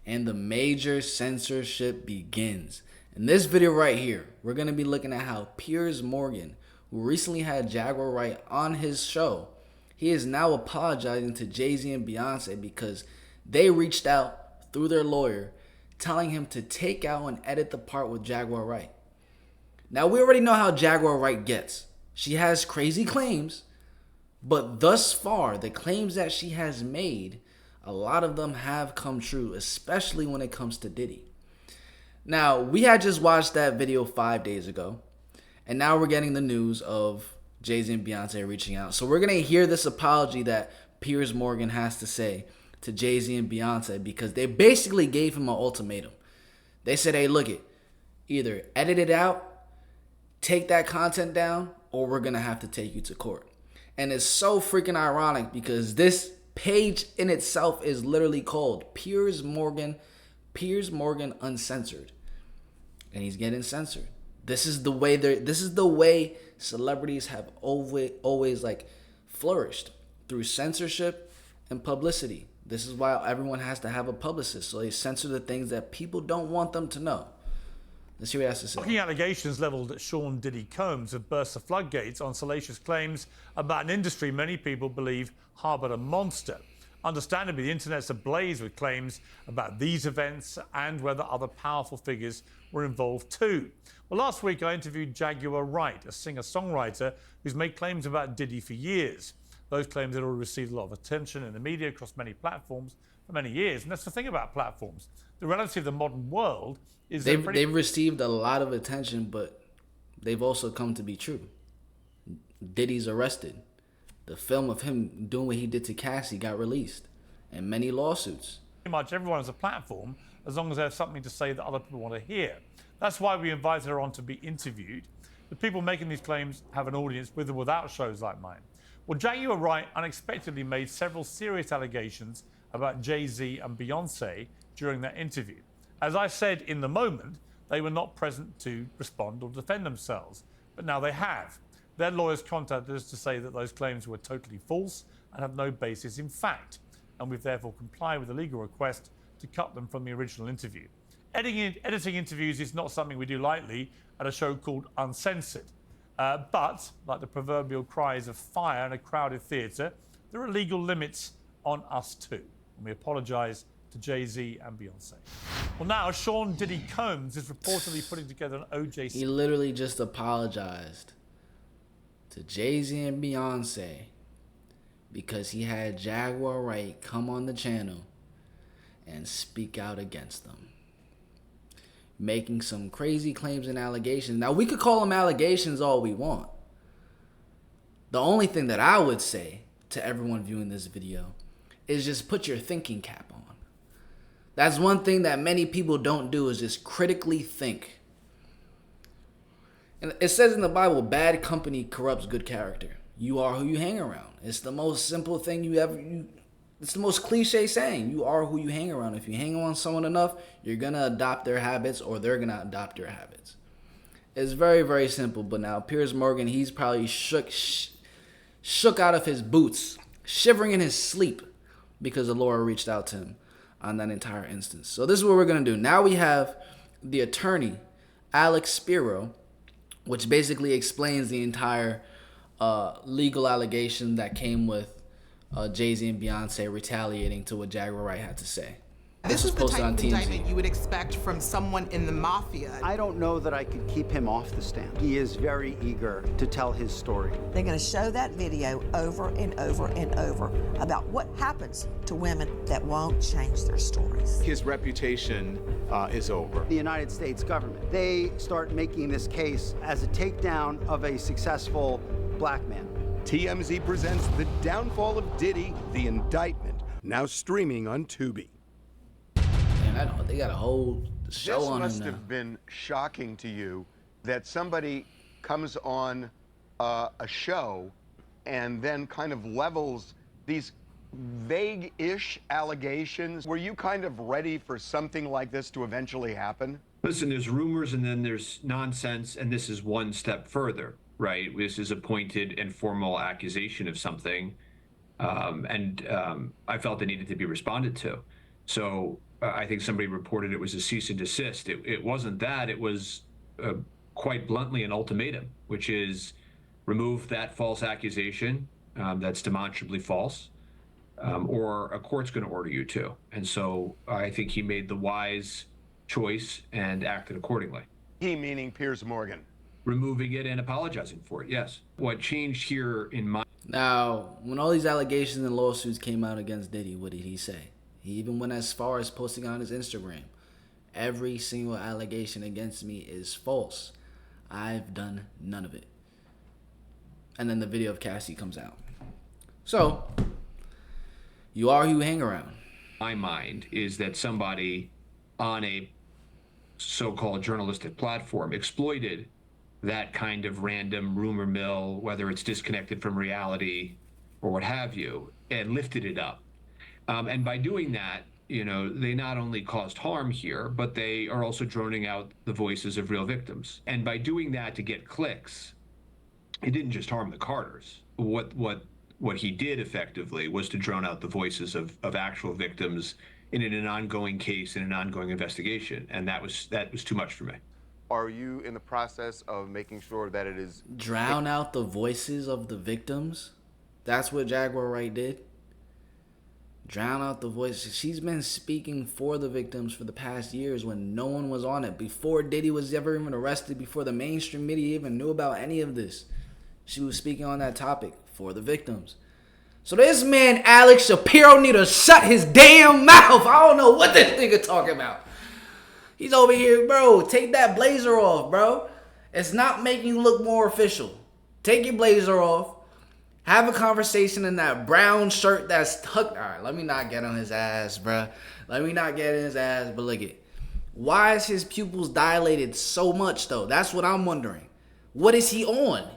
and the major censorship begins. In this video right here, we're going to be looking at how Piers Morgan, who recently had Jaguar Wright on his show, he is now apologizing to Jay-Z and Beyonce because they reached out through their lawyer telling him to take out and edit the part with Jaguar Wright. Now, we already know how Jaguar Wright gets. She has crazy claims, but thus far, the claims that she has made, a lot of them have come true, especially when it comes to Diddy. Now, we had just watched that video 5 days ago, and now we're getting the news of Jay-Z and Beyonce reaching out. So we're going to hear this apology that Piers Morgan has to say to Jay-Z and Beyonce because they basically gave him an ultimatum. They said, hey, look it, either edit it out, take that content down, or we're going to have to take you to court. And it's so freaking ironic because this page in itself is literally called Piers Morgan Uncensored. And he's getting censored. This is the way celebrities have always like flourished, through censorship and publicity. This is why everyone has to have a publicist, so they censor the things that people don't want them to know. Let's see what he has to say. Shocking allegations levelled at Sean Diddy Combs have burst the floodgates on salacious claims about an industry many people believe harboured a monster. Understandably, the internet's ablaze with claims about these events and whether other powerful figures were involved too. Well, last week I interviewed Jaguar Wright, a singer-songwriter who's made claims about Diddy for years. Those claims had already received a lot of attention in the media across many platforms for many years. And that's the thing about platforms. The reality of the modern world is they've received a lot of attention, but they've also come to be true. Diddy's arrested. The film of him doing what he did to Cassie got released, and many lawsuits. Pretty much everyone has a platform as long as they have something to say that other people want to hear. That's why we invited her on to be interviewed. The people making these claims have an audience with or without shows like mine. Well, Jaguar Wright unexpectedly made several serious allegations about Jay-Z and Beyonce during that interview. As I said in the moment, they were not present to respond or defend themselves, but now they have. Their lawyers contacted us to say that those claims were totally false and have no basis in fact, and we've therefore complied with the legal request to cut them from the original interview. Editing interviews is not something we do lightly at a show called Uncensored. But, like the proverbial cries of fire in a crowded theatre, there are legal limits on us too. And we apologise to Jay-Z and Beyonce. Well, now, Sean Diddy Combs is reportedly putting together an OJ... He literally just apologized to Jay-Z and Beyonce because he had Jaguar Wright come on the channel and speak out against them, making some crazy claims and allegations. Now, we could call them allegations all we want. The only thing that I would say to everyone viewing this video is just put your thinking cap on. That's one thing that many people don't do, is just critically think. And it says in the Bible, bad company corrupts good character. You are who you hang around. It's the most simple thing it's the most cliche saying. You are who you hang around. If you hang around someone enough, you're going to adopt their habits, or they're going to adopt your habits. It's very, very simple. But now Piers Morgan, he's probably shook out of his boots, shivering in his sleep, because the lawyer reached out to him on that entire instance. So this is what we're going to do. Now we have the attorney, Alex Spiro, which basically explains the entire legal allegation that came with Jay-Z and Beyonce retaliating to what Jaguar Wright had to say. This is the type of indictment you would expect from someone in the mafia. I don't know that I could keep him off the stand. He is very eager to tell his story. They're going to show that video over and over and over about what happens to women that won't change their stories. His reputation is over. The United States government, they start making this case as a takedown of a successful black man. TMZ presents The Downfall of Diddy, The Indictment, now streaming on Tubi. Man, they got a whole show on him now. This must have been shocking to you that somebody comes on a show and then kind of levels these vague-ish allegations. Were you kind of ready for something like this to eventually happen? Listen, there's rumors and then there's nonsense, and this is one step further, right? This is a pointed and formal accusation of something, and I felt it needed to be responded to. So I think somebody reported it was a cease and desist. It wasn't that. It was quite bluntly an ultimatum, which is remove that false accusation that's demonstrably false, or a court's going to order you to. And so I think he made the wise choice and acted accordingly. He meaning Piers Morgan. Removing it and apologizing for it, yes. What changed here in my... Now, when all these allegations and lawsuits came out against Diddy, what did he say? He even went as far as posting on his Instagram, every single allegation against me is false. I've done none of it. And then the video of Cassie comes out. So, you are who you hang around. My mind is that somebody on a so-called journalistic platform exploited that kind of random rumor mill, whether it's disconnected from reality or what have you, and lifted it up. And by doing that, you know, they not only caused harm here, but they are also droning out the voices of real victims. And by doing that to get clicks, it didn't just harm the Carters. What he did effectively was to drone out the voices of actual victims in an ongoing case, in an ongoing investigation. And that was too much for me. Are you in the process of making sure that it is... Drown out the voices of the victims? That's what Jaguar Wright did? Drown out the voices. She's been speaking for the victims for the past years when no one was on it. Before Diddy was ever even arrested, before the mainstream media even knew about any of this, she was speaking on that topic for the victims. So this man, Alex Shapiro, need to shut his damn mouth. I don't know what this nigga talking about. He's over here, bro. Take that blazer off, bro. It's not making you look more official. Take your blazer off. Have a conversation in that brown shirt that's tucked. All right, let me not get on his ass, bro. Let me not get in his ass, but look it. Why is his pupils dilated so much, though? That's what I'm wondering. What is he on?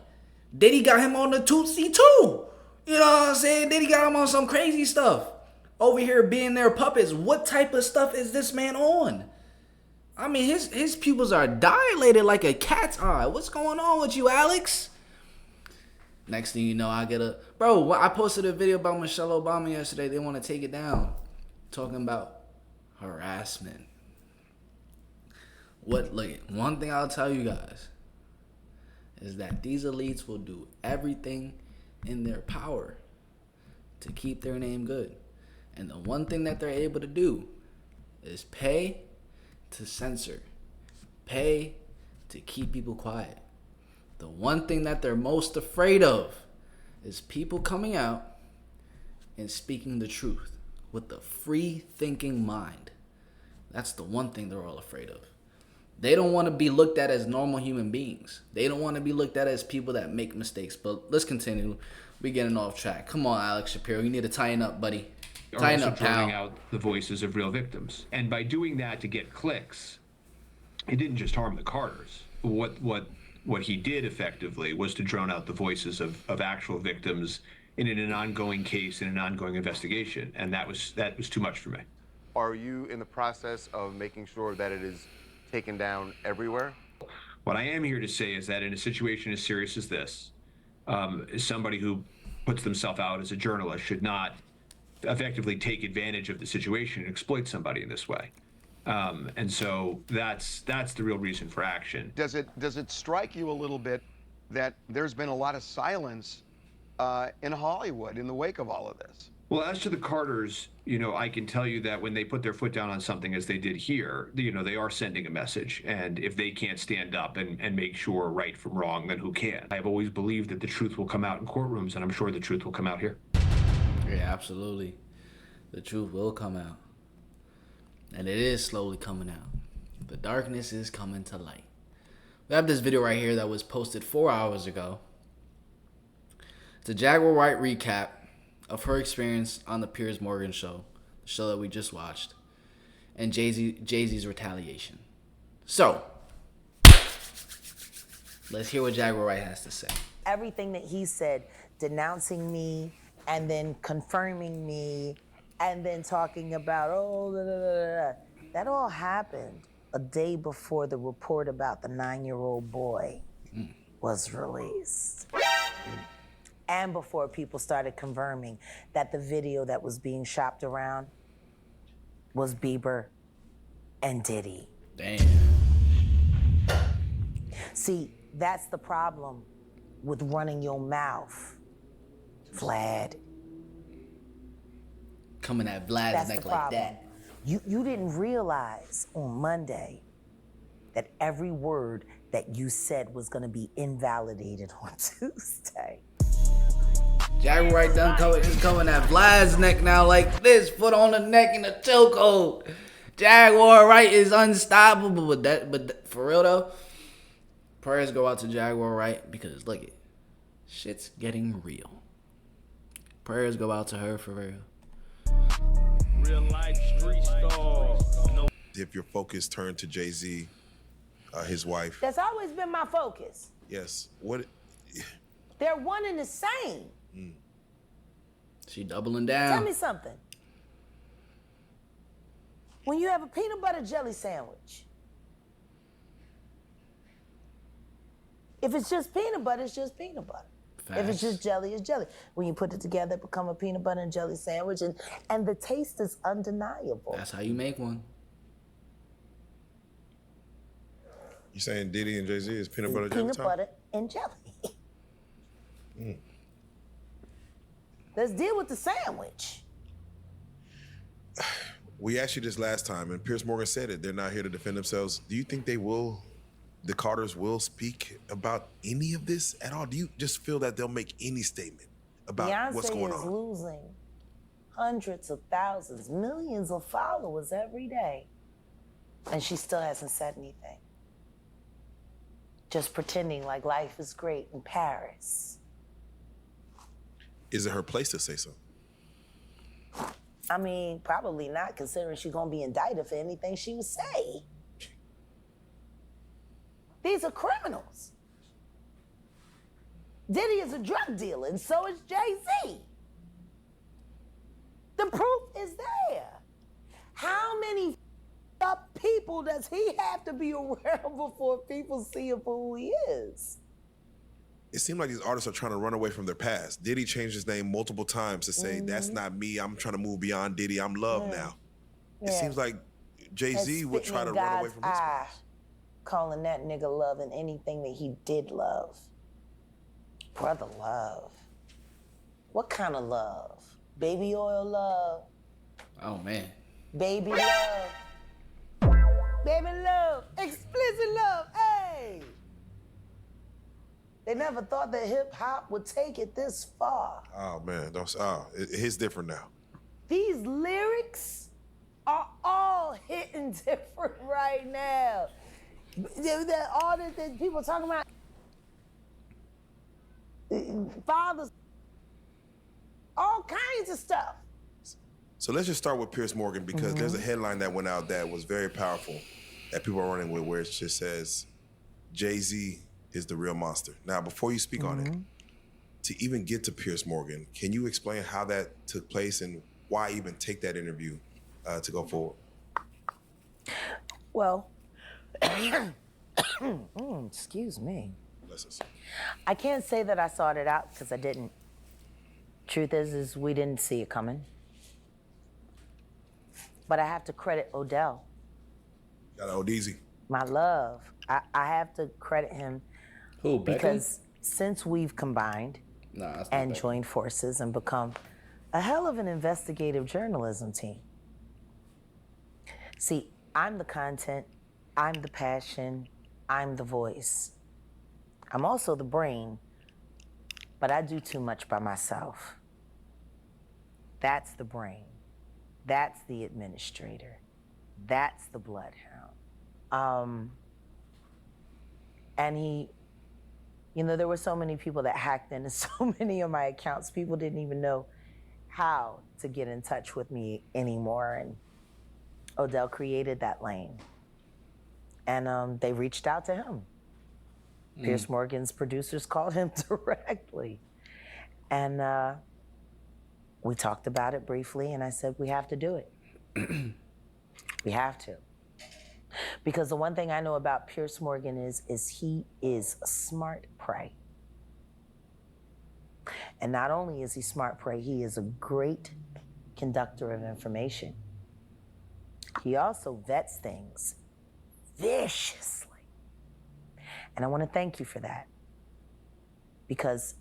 Diddy got him on the Tootsie too. You know what I'm saying? Diddy got him on some crazy stuff. Over here being their puppets. What type of stuff is this man on? I mean, his pupils are dilated like a cat's eye. What's going on with you, Alex? Next thing you know, I get a... Bro, I posted a video about Michelle Obama yesterday. They want to take it down. Talking about harassment. Look, one thing I'll tell you guys is that these elites will do everything in their power to keep their name good. And the one thing that they're able to do is pay to censor. Pay to keep people quiet. The one thing that they're most afraid of is people coming out and speaking the truth with the free thinking mind. That's the one thing they're all afraid of. They don't want to be looked at as normal human beings. They don't want to be looked at as people that make mistakes. But let's continue. We're getting off track. Come on, Alex Shapiro. You need to tighten up, buddy. Tighten up, pal. Droning out the voices of real victims. And by doing that to get clicks, it didn't just harm the Carters. What he did effectively was to drone out the voices of actual victims in an ongoing case, in an ongoing investigation. And that was too much for me. Are you in the process of making sure that it is taken down everywhere? What I am here to say is that in a situation as serious as this, somebody who puts themselves out as a journalist should not effectively take advantage of the situation and exploit somebody in this way. And so that's the real reason for action. Does it strike you a little bit that there's been a lot of silence in Hollywood in the wake of all of this? Well, as to the Carters, you know, I can tell you that when they put their foot down on something as they did here, you know, they are sending a message. And if they can't stand up and make sure right from wrong, then who can? I've always believed that the truth will come out in courtrooms, and I'm sure the truth will come out here. Yeah, absolutely. The truth will come out. And it is slowly coming out. The darkness is coming to light. We have this video right here that was posted 4 hours ago. It's a Jaguar Wright recap of her experience on the Piers Morgan show, the show that we just watched, and Jay-Z's retaliation. So, let's hear what Jaguar Wright has to say. Everything that he said, denouncing me and then confirming me and then talking about, that all happened a day before the report about the 9-year-old boy was released. And before people started confirming that the video that was being shopped around was Bieber and Diddy. Damn. See, that's the problem with running your mouth, Vlad. Coming at Vlad's neck like that. You didn't realize on Monday that every word that you said was gonna be invalidated on Tuesday. Jaguar Wright done coming at Vlad's neck now like this, foot on the neck in the chokehold. Jaguar Wright is unstoppable, but for real though, prayers go out to Jaguar Wright because look it, shit's getting real. Prayers go out to her for real. Real life street star. If your focus turned to Jay-Z, his wife. That's always been my focus. Yes. What? They're one and the same. She doubling down. Tell me something. When you have a peanut butter jelly sandwich, if it's just peanut butter, it's just peanut butter. If it's just jelly, it's jelly. When you put it together, it becomes a peanut butter and jelly sandwich, and the taste is undeniable. That's how you make one. You saying Diddy and Jay-Z is peanut butter Peanut butter and jelly. Let's deal with the sandwich. We asked you this last time, and Piers Morgan said it. They're not here to defend themselves. Do you think they will, the Carters will speak about any of this at all? Do you just feel that they'll make any statement about what's going on? Beyonce is losing hundreds of thousands, millions of followers every day, and she still hasn't said anything. Just pretending like life is great in Paris. Is it her place to say so? I mean, probably not, considering she's gonna be indicted for anything she would say. These are criminals. Diddy is a drug dealer, and so is Jay-Z. The proof is there. How many up people does he have to be around before people see him for who he is? It seems like these artists are trying to run away from their past. Diddy changed his name multiple times to say, that's not me, I'm trying to move beyond Diddy, I'm Love now. It seems like Jay-Z would try to run away from his past. Calling that nigga Love and anything that he did love. Brother Love. What kind of love? Baby oil love? Oh man. Baby love. Baby love. Explicit love. Hey! They never thought that hip hop would take it this far. Oh man, it's different now. These lyrics are all hitting different right now. All the people talking about fathers, all kinds of stuff. So let's just start with Piers Morgan, because there's a headline that went out that was very powerful that people are running with, where it just says, Jay-Z is the real monster. Now, before you speak on it, to even get to Piers Morgan, can you explain how that took place and why even take that interview to go forward? Well, excuse me. Bless us. I can't say that I sought it out because I didn't. Truth is we didn't see it coming. But I have to credit Odell. Got Odeezy. My love. I have to credit him. Who, Beckham? Because since we've combined and joined forces and become a hell of an investigative journalism team. See, I'm the content, I'm the passion, I'm the voice. I'm also the brain, but I do too much by myself. That's the brain. That's the administrator. That's the bloodhound. And he, there were so many people that hacked into so many of my accounts. People didn't even know how to get in touch with me anymore. And Odell created that lane. And they reached out to him. Piers Morgan's producers called him directly. And we talked about it briefly, and I said, we have to do it. We have to. Because the one thing I know about Piers Morgan is he is smart prey. And not only is he smart prey, he is a great conductor of information. he also vets things viciously. And I want to thank you for that. Because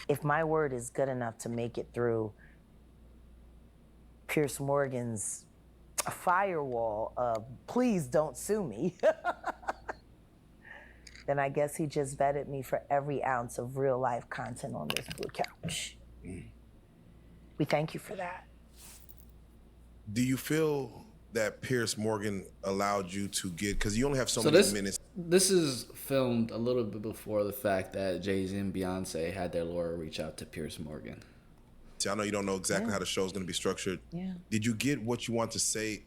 if my word is good enough to make it through Piers Morgan's firewall of please don't sue me, then I guess he just vetted me for every ounce of real life content on this blue couch. We thank you for that. Do you feel that Piers Morgan allowed you to get, because you only have so many minutes? This is filmed a little bit before the fact that Jay-Z and Beyonce had their lawyer reach out to Piers Morgan. See, I know you don't know exactly how the show's going to be structured. Yeah. Did you get what you want to say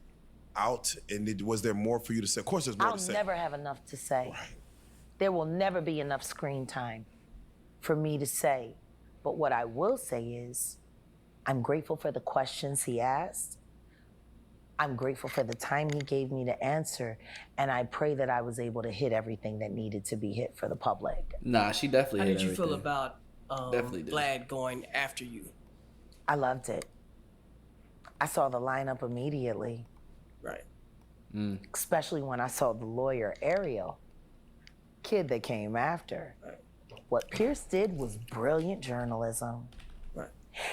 out? And was there more for you to say? Of course there's more to say. I'll never have enough to say. Right. There will never be enough screen time for me to say. But what I will say is, I'm grateful for the questions he asked. I'm grateful for the time he gave me to answer. And I pray that I was able to hit everything that needed to be hit for the public. Nah, she definitely How hit did you everything. feel about Definitely did. Vlad going after you? I loved it. I saw the lineup immediately. Right. Especially when I saw the lawyer, Ariel, kid that came after. Right. What Piers did was brilliant journalism. Right.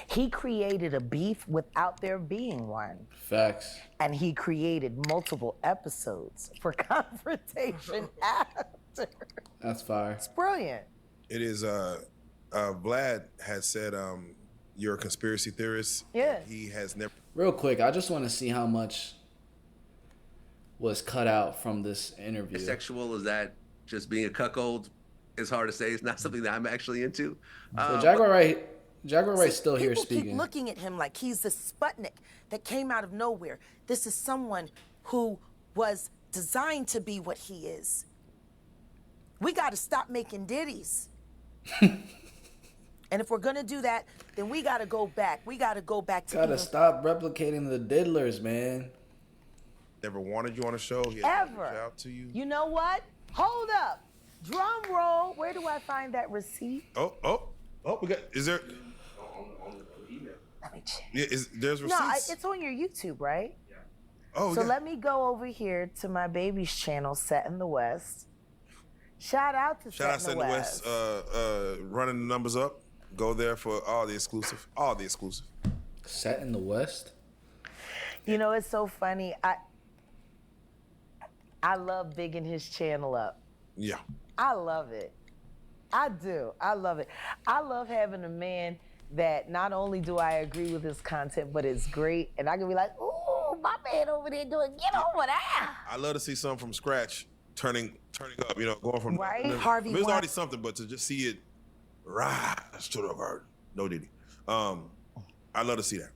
He created a beef without there being one. Facts. And he created multiple episodes for confrontation after. That's fire. It's brilliant. It is, Vlad had said, you're a conspiracy theorist. Yeah. He has never. Real quick, I just want to see how much was cut out from this interview. Sexual, is that just being a cuckold? It's hard to say. It's not something that I'm actually into. So Jaguar Wright's still here People speaking. keep looking at him like he's the Sputnik that came out of nowhere. This is someone who was designed to be what he is. We got to stop making ditties. And if we're going to do that, then we got to go back. We got to go back to Gotta stop replicating the diddlers, man. Never wanted you on a show. He Ever. reached out to you. You know what? Hold up. Drum roll. Where do I find that receipt? Oh, we got, is there? Let me check. Yeah, there's receipts? No, it's on your YouTube, right? Yeah. Oh, so yeah. let me go over here to my baby's channel, Set in the West. Shout out to Shout out Set to in the West, West. running the numbers up. Go there for all the exclusive. Set in the West? You know, it's so funny. I love bigging his channel up. Yeah. I love it. I do. I love it. I love having a man that not only do I agree with his content, but it's great. And I can be like, ooh, my man over there doing, get over there. I love to see something from scratch, turning up, going from right. Harvey, there's already something, but to just see it rise to the garden. No Diddy. I love to see that.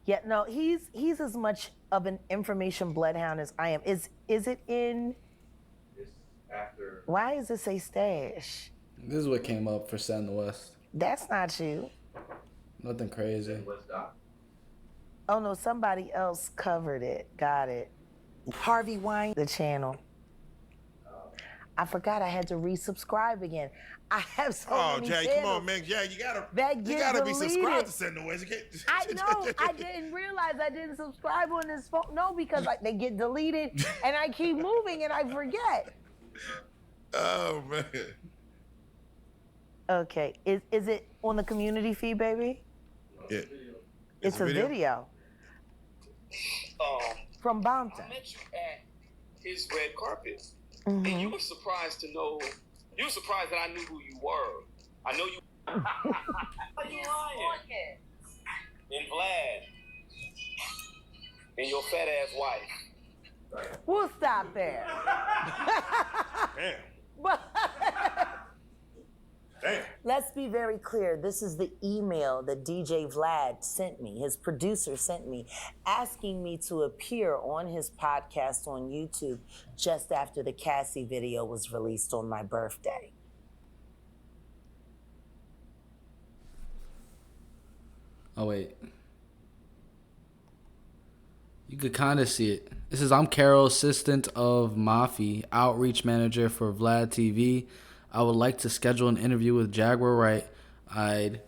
Yeah, no, he's as much of an information bloodhound as I am. Is it in? After. Why does it say stash? This is what came up for Set in the West. That's not you. Nothing crazy. Oh no, somebody else covered it. Got it. Harvey Wine. The channel. I forgot I had to resubscribe again. I have so many Jay, channels. come on, man. Yeah, you gotta be deleted. subscribed to Set in the West. I know. I didn't realize I didn't subscribe on this phone. No, because they get deleted, and I keep moving, and I forget. Oh man. Okay, is it on the community feed, baby? Yeah. It's a video. From Bompton. I met you at his red carpet, and you were surprised to know. You were surprised that I knew who you were. I know you. Are you lying? And Vlad, and your fat ass wife. We'll stop there. Damn. Damn. Let's be very clear. This is the email that DJ Vlad sent me, his producer sent me, asking me to appear on his podcast on YouTube just after the Cassie video was released on my birthday. Oh, wait. You could kind of see it. This is, I'm Carol, assistant of Mafi, outreach manager for Vlad TV. I would like to schedule an interview with Jaguar Wright. I'd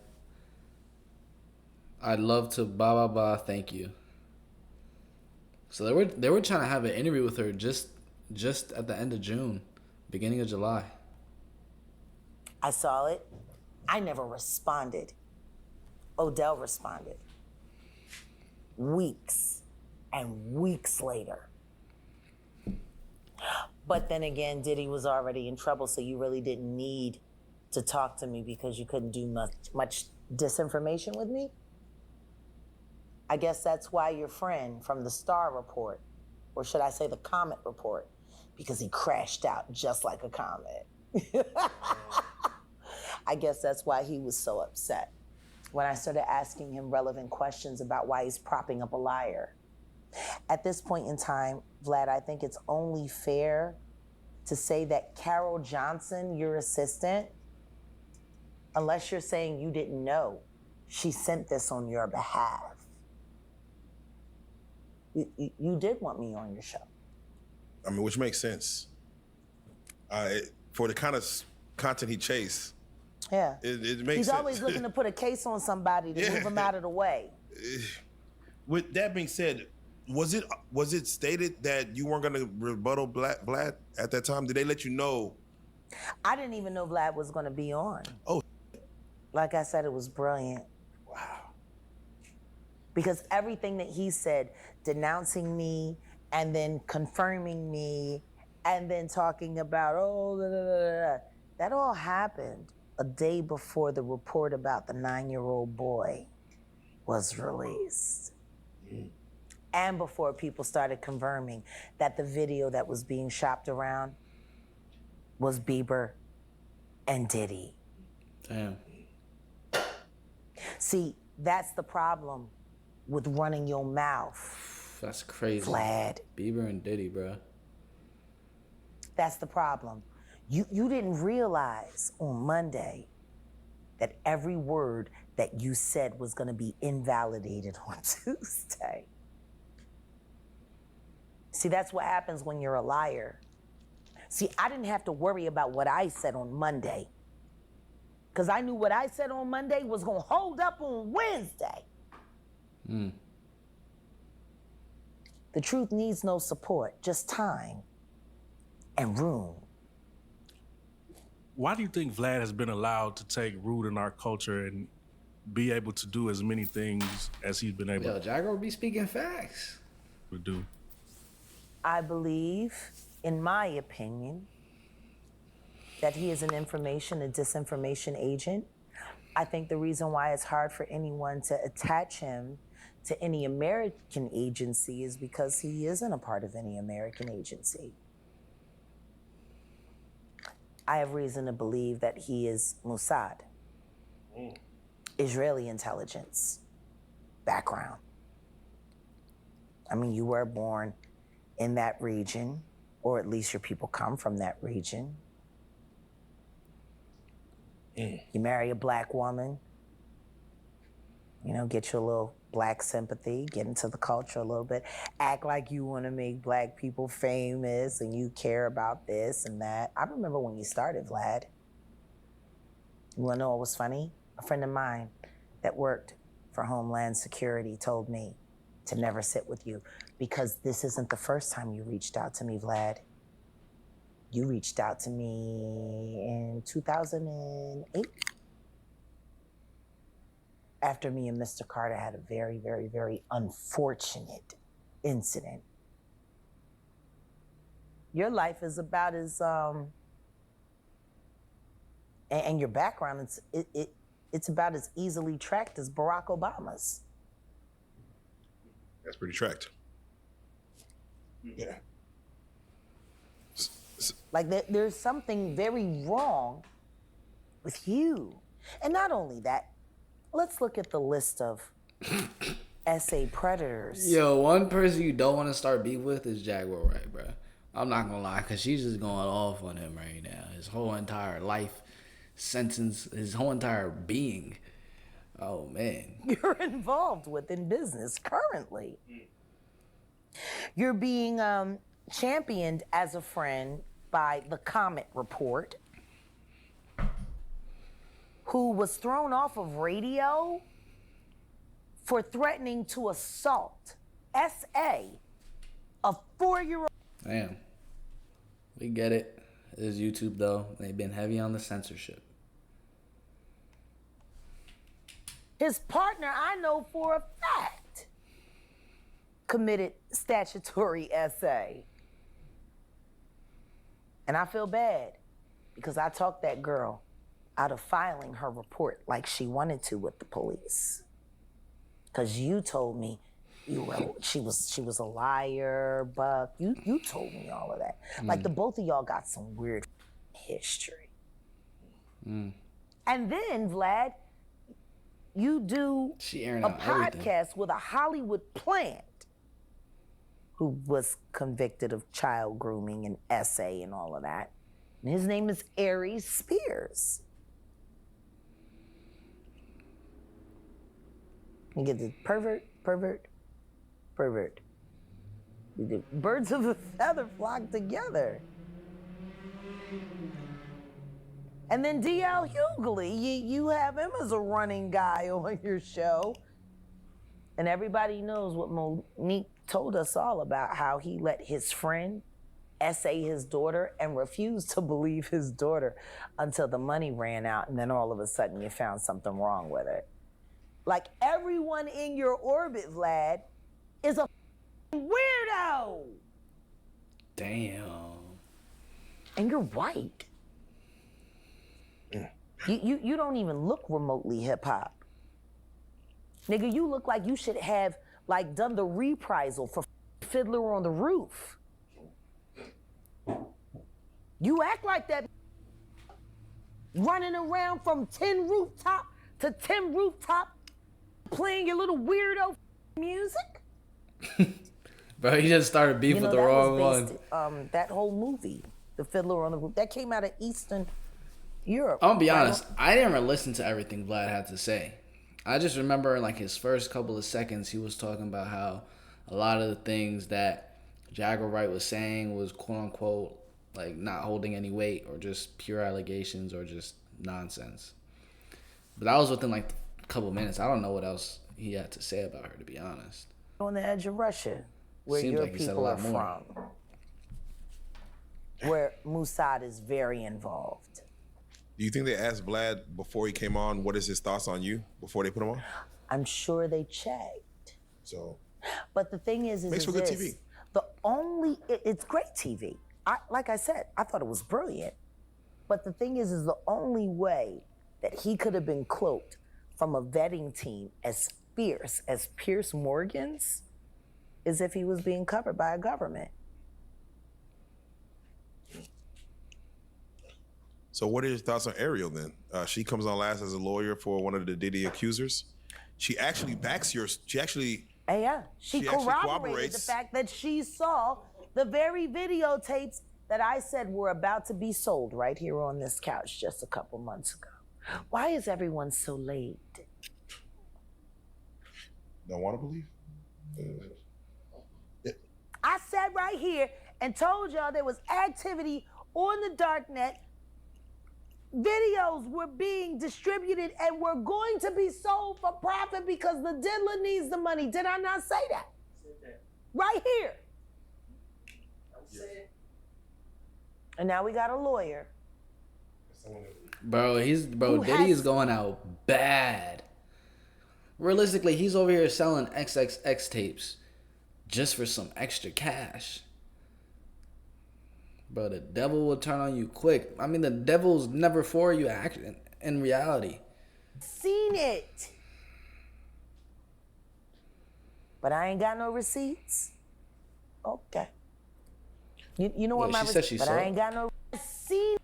love to, thank you. So they were trying to have an interview with her just at the end of June, beginning of July. I saw it. I never responded. Odell responded. Weeks and weeks later. But then again, Diddy was already in trouble, so you really didn't need to talk to me because you couldn't do much disinformation with me. I guess that's why your friend from the Star Report, or should I say the Comet Report, because he crashed out just like a comet. I guess that's why he was so upset when I started asking him relevant questions about why he's propping up a liar. At this point in time, Vlad, I think it's only fair to say that Carol Johnson, your assistant, unless you're saying you didn't know, she sent this on your behalf. You did want me on your show. I mean, which makes sense. For the kind of content he chased, yeah, it makes sense. He's always looking to put a case on somebody to move him out of the way. With that being said, was it stated that you weren't going to rebuttal Vlad at that time? Did they let you know? I didn't even know Vlad was going to be on. Oh. Like I said, it was brilliant. Because everything that he said, denouncing me and then confirming me and then talking about, that all happened a day before the report about the 9-year-old boy was released. And before people started confirming that the video that was being shopped around was Bieber and Diddy. Damn. See, that's the problem with running your mouth. That's crazy. Vlad. Bieber and Diddy, bro. That's the problem. You didn't realize on Monday that every word that you said was going to be invalidated on Tuesday. See, that's what happens when you're a liar. See, I didn't have to worry about what I said on Monday, because I knew what I said on Monday was going to hold up on Wednesday. The truth needs no support, just time and room. Why do you think Vlad has been allowed to take root in our culture and be able to do as many things as he's been able to Jaguar be speaking facts. Do? I believe, in my opinion, that he is an information and disinformation agent. I think the reason why it's hard for anyone to attach him to any American agency is because he isn't a part of any American agency. I have reason to believe that he is Mossad, Israeli intelligence background. I mean, you were born in that region, or at least your people come from that region. You marry a black woman, you know, get you a little black sympathy, get into the culture a little bit, act like you want to make black people famous and you care about this and that. I remember when you started, Vlad. You want to know what was funny? A friend of mine that worked for Homeland Security told me to never sit with you because this isn't the first time you reached out to me, Vlad. You reached out to me in 2008. After me and Mr. Carter had a very, very, very unfortunate incident. Your life is about as, and your background, it's about as easily tracked as Barack Obama's. That's pretty tracked. Yeah. Like there's something very wrong with you. And not only that, let's look at the list of SA predators. Yo, one person you don't want to start beef with is Jaguar Wright, bro. I'm not gonna lie, because she's just going off on him right now. His whole entire life sentence, his whole entire being. Oh, man. You're involved with in business currently. You're being championed as a friend by the Comet Report, who was thrown off of radio for threatening to assault SA A 4-year-old. Damn. We get it. It is YouTube, though. They've been heavy on the censorship. His partner, I know for a fact, committed statutory essay. And I feel bad because I talked that girl out of filing her report like she wanted to with the police. Because you told me she was a liar, Buck. You told me all of that. Like the both of y'all got some weird history. And then, Vlad, you do a podcast with a Hollywood plant who was convicted of child grooming and essay and all of that. And his name is Aries Spears. You get the pervert. The birds of a feather flock together. And then D.L. Hughley, you have him as a running guy on your show. And everybody knows what Monique told us all about, how he let his friend essay his daughter and refused to believe his daughter until the money ran out, and then all of a sudden you found something wrong with it. Like everyone in your orbit, Vlad, is a weirdo. Damn. And you're white. You don't even look remotely hip hop. Nigga, you look like you should have like done the reprisal for Fiddler on the Roof. You act like that running around from 10 rooftop to 10 rooftop playing your little weirdo music. Bro, he just started beef with the wrong one. That whole movie, The Fiddler on the Roof, that came out of Eastern Europe. I'm gonna be honest, I didn't even listen to everything Vlad had to say. I just remember like his first couple of seconds, he was talking about how a lot of the things that Jaguar Wright was saying was quote unquote like not holding any weight or just pure allegations or just nonsense. But that was within like a couple minutes. I don't know what else he had to say about her, to be honest. On the edge of Russia, where Seems your like he said a people are lot more. from, where Mossad is very involved. Do you think they asked Vlad before he came on, what is his thoughts on you before they put him on? I'm sure they checked. So, but the thing is makes for good this, TV. It's great TV. Like I said, I thought it was brilliant. But the thing is the only way that he could have been cloaked from a vetting team as fierce as Piers Morgan's is if he was being covered by a government. So what are your thoughts on Ariel then? She comes on last as a lawyer for one of the Diddy accusers. She actually backs yours. She actually... She corroborated the fact that she saw the very videotapes that I said were about to be sold right here on this couch just a couple months ago. Why is everyone so late? Don't want to believe? I sat right here and told y'all there was activity on the darknet. Videos were being distributed and were going to be sold for profit because the diddler needs the money. Did I not say that? Right here. And now we got a lawyer. Bro, Diddy is going out bad. Realistically, he's over here selling XXX tapes just for some extra cash. Bro, the devil will turn on you quick. I mean, the devil's never for you in reality. Seen it. But I ain't got no receipts. Okay. You know what my she said she but saw I ain't got no receipts.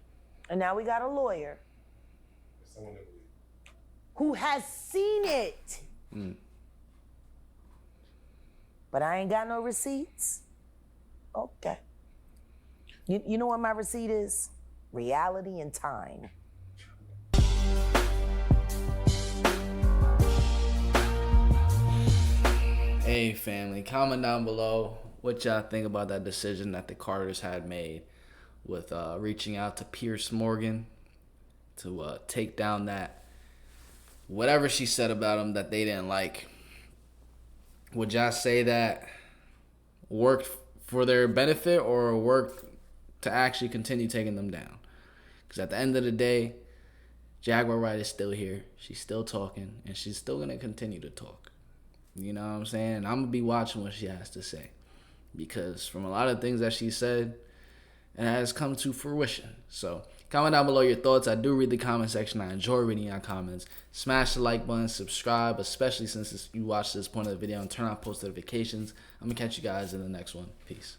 And now we got a lawyer who has seen it. But I ain't got no receipts. Okay. You know what my receipt is? Reality and time. Hey family, comment down below what y'all think about that decision that the Carters had made with reaching out to Piers Morgan to take down that whatever she said about him that they didn't like. Would y'all say that worked for their benefit or work to actually continue taking them down. Because at the end of the day, Jaguar Wright is still here. She's still talking, and she's still going to continue to talk. You know what I'm saying? I'm going to be watching what she has to say. Because from a lot of things that she said, it has come to fruition. So comment down below your thoughts. I do read the comment section. I enjoy reading your comments. Smash the like button, subscribe, especially since you watched this point of the video, and turn on post notifications. I'm going to catch you guys in the next one. Peace.